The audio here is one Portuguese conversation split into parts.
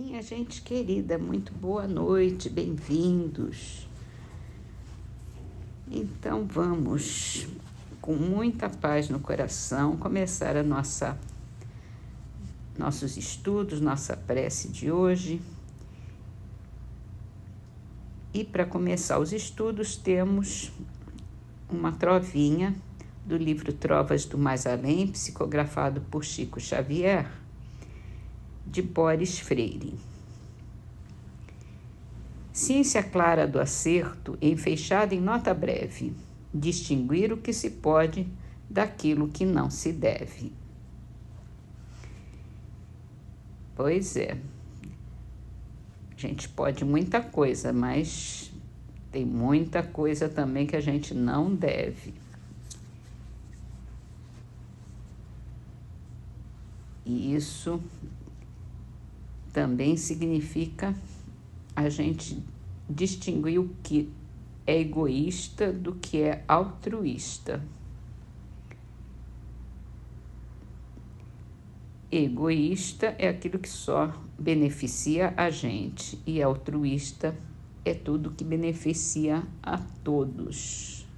Minha gente querida, muito boa noite, bem-vindos. Então vamos, com muita paz no coração, começar nossos estudos, nossa prece de hoje. E para começar os estudos temos uma trovinha do livro Trovas do Mais Além, psicografado por Chico Xavier, de Boris Freire. Ciência clara do acerto, enfeixada em nota breve, distinguir o que se pode daquilo que não se deve. Pois é, a gente pode muita coisa, mas tem muita coisa também que a gente não deve. E isso também significa a gente distinguir o que é egoísta do que é altruísta. Egoísta é aquilo que só beneficia a gente, e altruísta é tudo que beneficia a todos.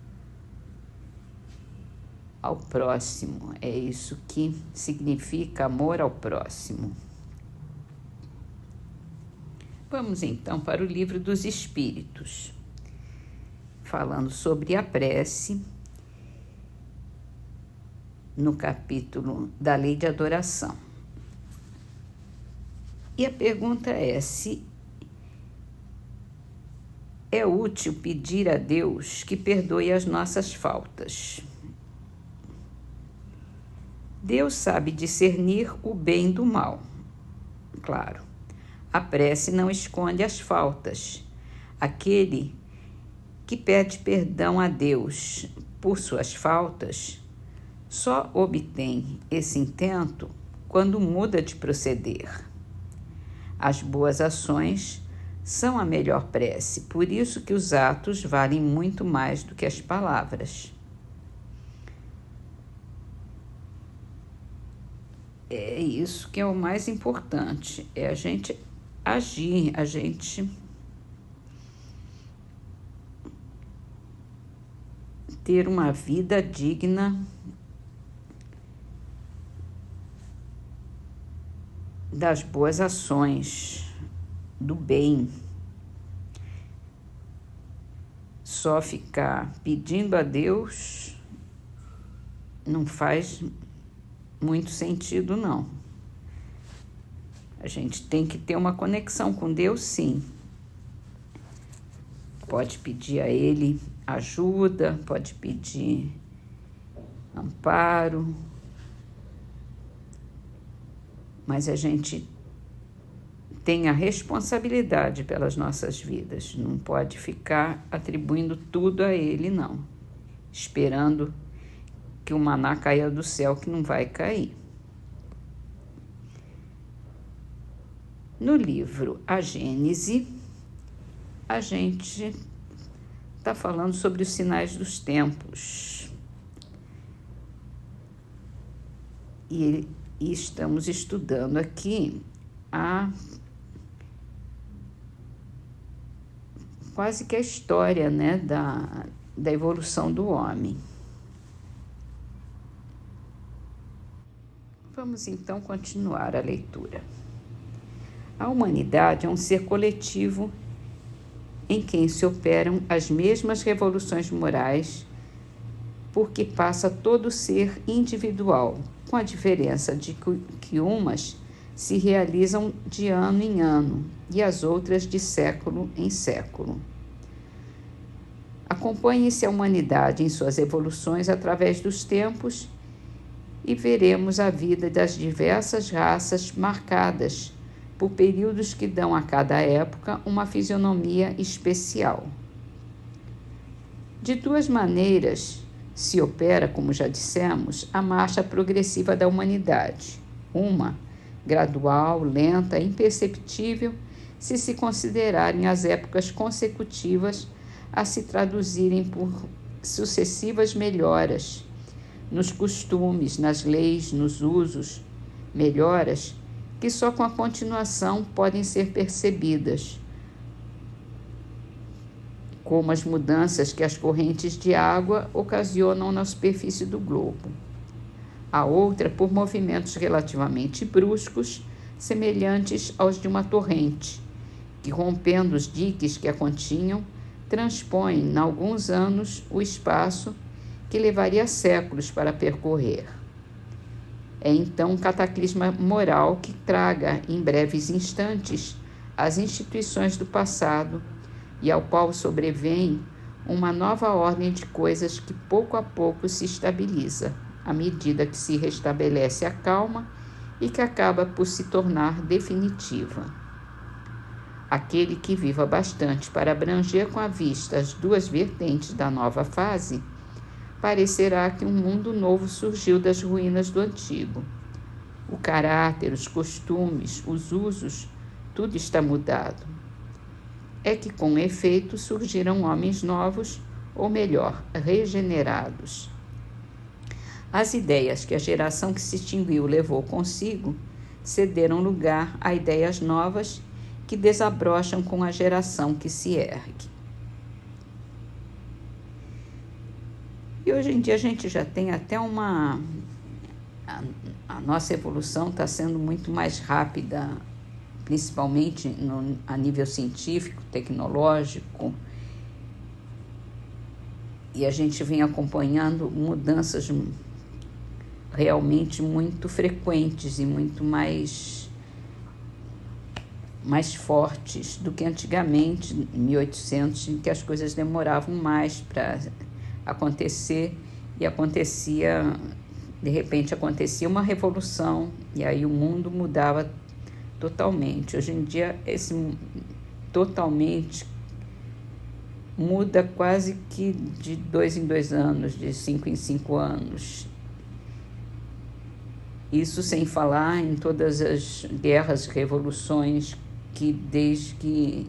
Ao próximo, é isso que significa amor ao próximo. Vamos então para o Livro dos Espíritos, falando sobre a prece, no capítulo da Lei de Adoração. E a pergunta é se é útil pedir a Deus que perdoe as nossas faltas. Deus sabe discernir o bem do mal, claro. A prece não esconde as faltas. Aquele que pede perdão a Deus por suas faltas só obtém esse intento quando muda de proceder. As boas ações são a melhor prece, por isso que os atos valem muito mais do que as palavras. É isso que é o mais importante, é a gente agir, a gente ter uma vida digna das boas ações, do bem. Só ficar pedindo a Deus não faz muito sentido, não. A gente tem que ter uma conexão com Deus, sim. Pode pedir a Ele ajuda, pode pedir amparo, mas a gente tem a responsabilidade pelas nossas vidas. Não pode ficar atribuindo tudo a Ele, não. Esperando que o maná caia do céu, que não vai cair. No livro A Gênese, a gente está falando sobre os sinais dos tempos. E estamos estudando aqui quase que a história, né, da evolução do homem. Vamos então continuar a leitura. A humanidade é um ser coletivo em quem se operam as mesmas revoluções morais, porque passa todo ser individual, com a diferença de que umas se realizam de ano em ano e as outras de século em século. Acompanhe-se a humanidade em suas evoluções através dos tempos e veremos a vida das diversas raças marcadas por períodos que dão a cada época uma fisionomia especial. De duas maneiras se opera, como já dissemos, a marcha progressiva da humanidade. Uma, gradual, lenta, imperceptível, se considerarem as épocas consecutivas a se traduzirem por sucessivas melhoras nos costumes, nas leis, nos usos, melhoras que só com a continuação podem ser percebidas, como as mudanças que as correntes de água ocasionam na superfície do globo. A outra por movimentos relativamente bruscos, semelhantes aos de uma torrente, que, rompendo os diques que a continham, transpõem, em alguns anos, o espaço que levaria séculos para percorrer. É então um cataclisma moral que traga, em breves instantes, as instituições do passado e ao qual sobrevém uma nova ordem de coisas que pouco a pouco se estabiliza, à medida que se restabelece a calma e que acaba por se tornar definitiva. Aquele que viva bastante para abranger com a vista as duas vertentes da nova fase, parecerá que um mundo novo surgiu das ruínas do antigo. O caráter, os costumes, os usos, tudo está mudado. É que, com efeito, surgiram homens novos, ou melhor, regenerados. As ideias que a geração que se extinguiu levou consigo cederam lugar a ideias novas que desabrocham com a geração que se ergue. E hoje em dia a gente já tem até a nossa evolução está sendo muito mais rápida, principalmente a nível científico, tecnológico, e a gente vem acompanhando mudanças realmente muito frequentes e muito mais fortes do que antigamente, em 1800, em que as coisas demoravam mais para acontecer, e de repente acontecia uma revolução e aí o mundo mudava totalmente. Hoje em dia esse totalmente muda quase que de 2 em 2 anos, de 5 em 5 anos. Isso sem falar em todas as guerras, revoluções que desde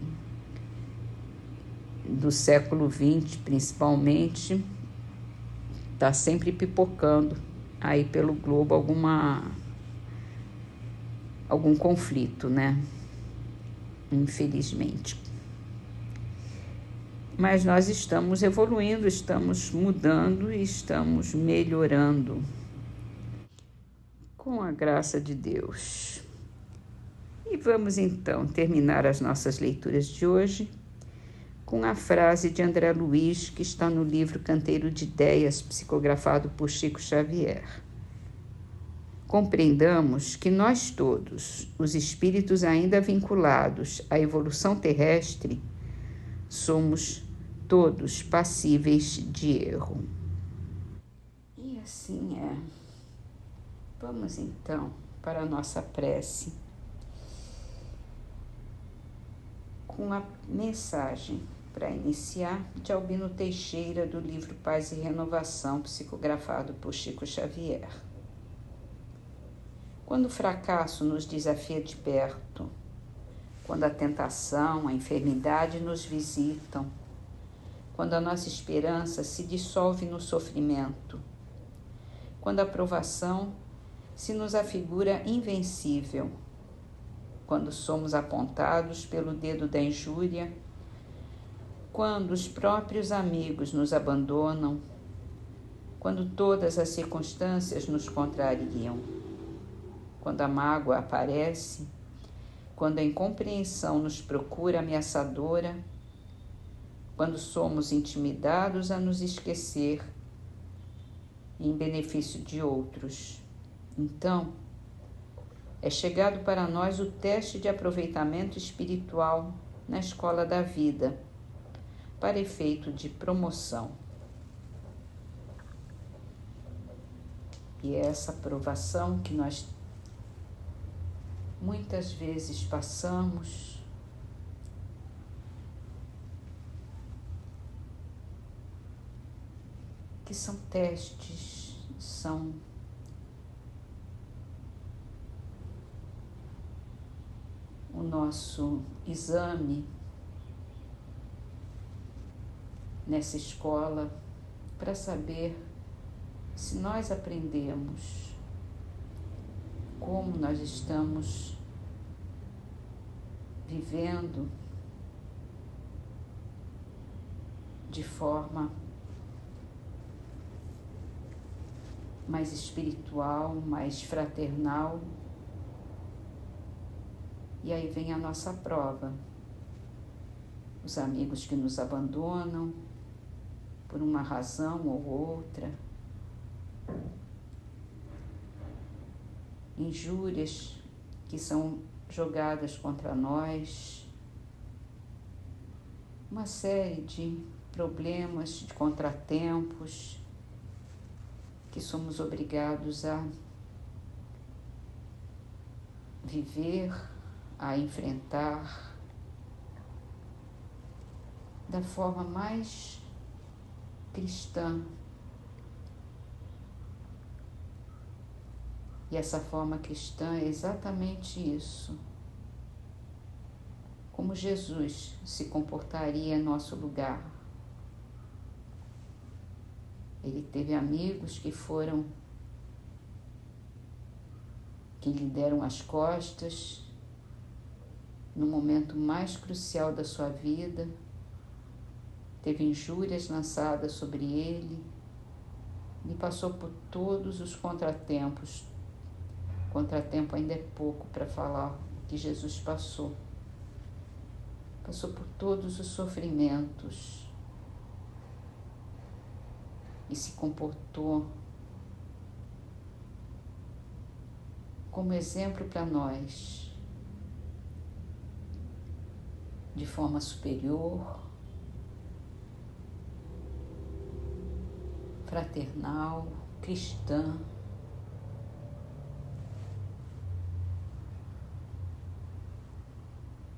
do século XX, principalmente, está sempre pipocando aí pelo globo algum conflito, né? Infelizmente. Mas nós estamos evoluindo, estamos mudando e estamos melhorando, com a graça de Deus. E vamos então terminar as nossas leituras de hoje com a frase de André Luiz, que está no livro Canteiro de Ideias, psicografado por Chico Xavier. Compreendamos que nós todos, os espíritos ainda vinculados à evolução terrestre, somos todos passíveis de erro. E assim é. Vamos então para a nossa prece, com a mensagem para iniciar de Albino Teixeira, do livro Paz e Renovação, psicografado por Chico Xavier. Quando o fracasso nos desafia de perto, quando a tentação, a enfermidade nos visitam, quando a nossa esperança se dissolve no sofrimento, quando a provação se nos afigura invencível, quando somos apontados pelo dedo da injúria, quando os próprios amigos nos abandonam, quando todas as circunstâncias nos contrariam, quando a mágoa aparece, quando a incompreensão nos procura ameaçadora, quando somos intimidados a nos esquecer em benefício de outros. Então, é chegado para nós o teste de aproveitamento espiritual na escola da vida, para efeito de promoção. E é essa provação que nós muitas vezes passamos, que são testes, são o nosso exame nessa escola para saber se nós aprendemos, como nós estamos vivendo de forma mais espiritual, mais fraternal. E aí vem a nossa prova. Os amigos que nos abandonam por uma razão ou outra. Injúrias que são jogadas contra nós. Uma série de problemas, de contratempos que somos obrigados a viver, a enfrentar da forma mais cristã. E essa forma cristã é exatamente isso. Como Jesus se comportaria em nosso lugar. Ele teve amigos que lhe deram as costas no momento mais crucial da sua vida. Teve injúrias lançadas sobre ele. Ele passou por todos os contratempos. Contratempo ainda é pouco para falar o que Jesus passou. Passou por todos os sofrimentos e se comportou como exemplo para nós, de forma superior, fraternal, cristã.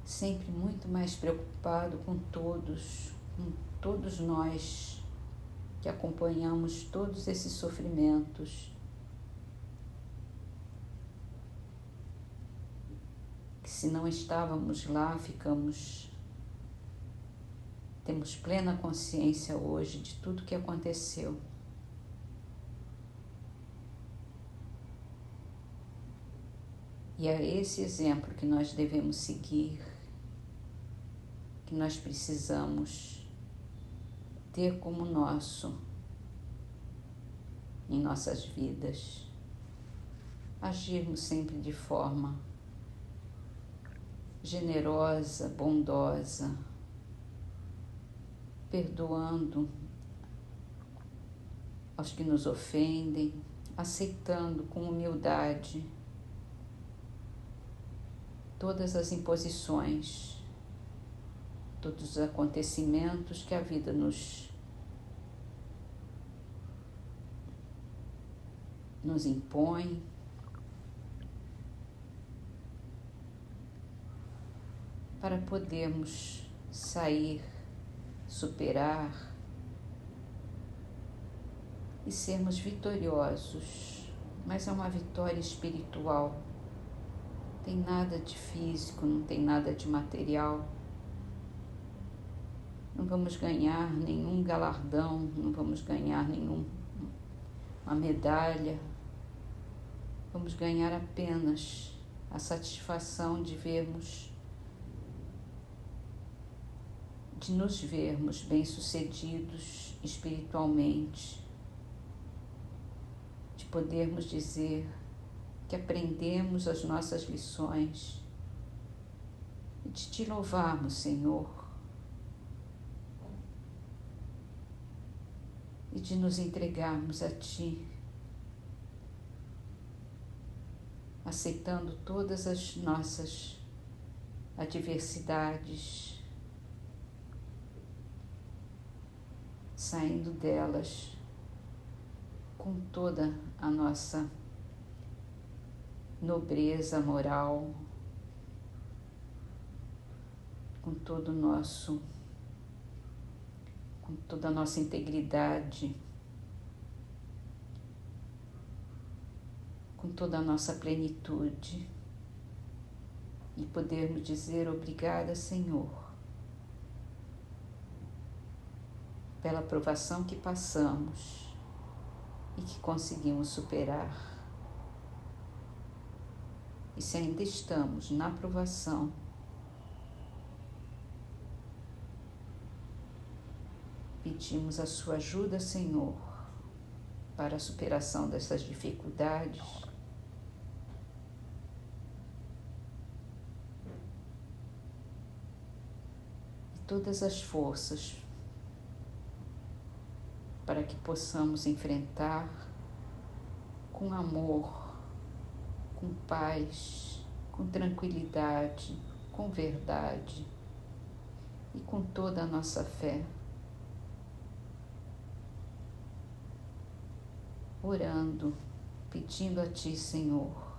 Sempre muito mais preocupado com todos nós que acompanhamos todos esses sofrimentos, que se não estávamos lá, temos plena consciência hoje de tudo que aconteceu. E é esse exemplo que nós devemos seguir, que nós precisamos ter como nosso em nossas vidas. Agirmos sempre de forma generosa, bondosa, perdoando aos que nos ofendem, aceitando com humildade todas as imposições, todos os acontecimentos que a vida nos impõe, para podermos sair, superar e sermos vitoriosos. Mas é uma vitória espiritual. Não tem nada de físico, não tem nada de material. Não vamos ganhar nenhum galardão, não vamos ganhar nenhuma medalha. Vamos ganhar apenas a satisfação de nos vermos bem-sucedidos espiritualmente, de podermos dizer que aprendemos as nossas lições e de te louvarmos, Senhor, e de nos entregarmos a Ti, aceitando todas as nossas adversidades, saindo delas com toda a nossa nobreza moral, com toda a nossa integridade, com toda a nossa plenitude, e podermos dizer obrigada, Senhor, pela provação que passamos e que conseguimos superar. E se ainda estamos na provação, Pedimos a sua ajuda, Senhor, para a superação dessas dificuldades. E todas as forças para que possamos enfrentar com amor, com paz, com tranquilidade, com verdade e com toda a nossa fé. Orando, pedindo a Ti, Senhor,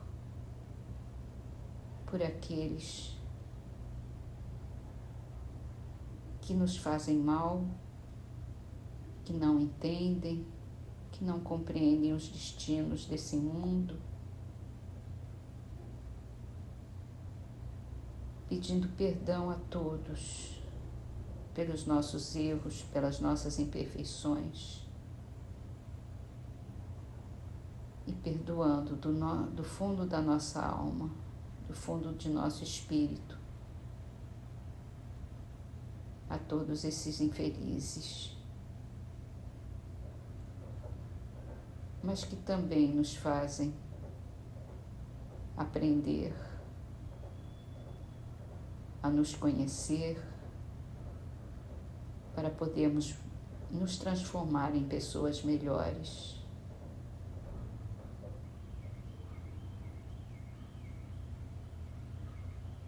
por aqueles que nos fazem mal, que não entendem, que não compreendem os destinos desse mundo, pedindo perdão a todos pelos nossos erros, pelas nossas imperfeições, e perdoando do fundo da nossa alma, do fundo de nosso espírito, a todos esses infelizes, mas que também nos fazem aprender a nos conhecer, para podermos nos transformar em pessoas melhores.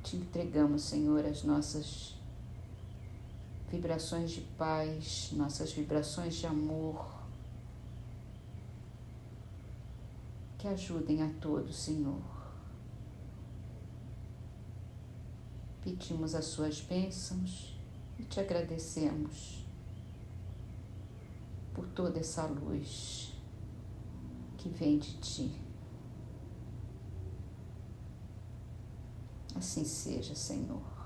Te entregamos, Senhor, as nossas vibrações de paz, nossas vibrações de amor, que ajudem a todos, Senhor. Pedimos as suas bênçãos e te agradecemos por toda essa luz que vem de Ti. Assim seja, Senhor.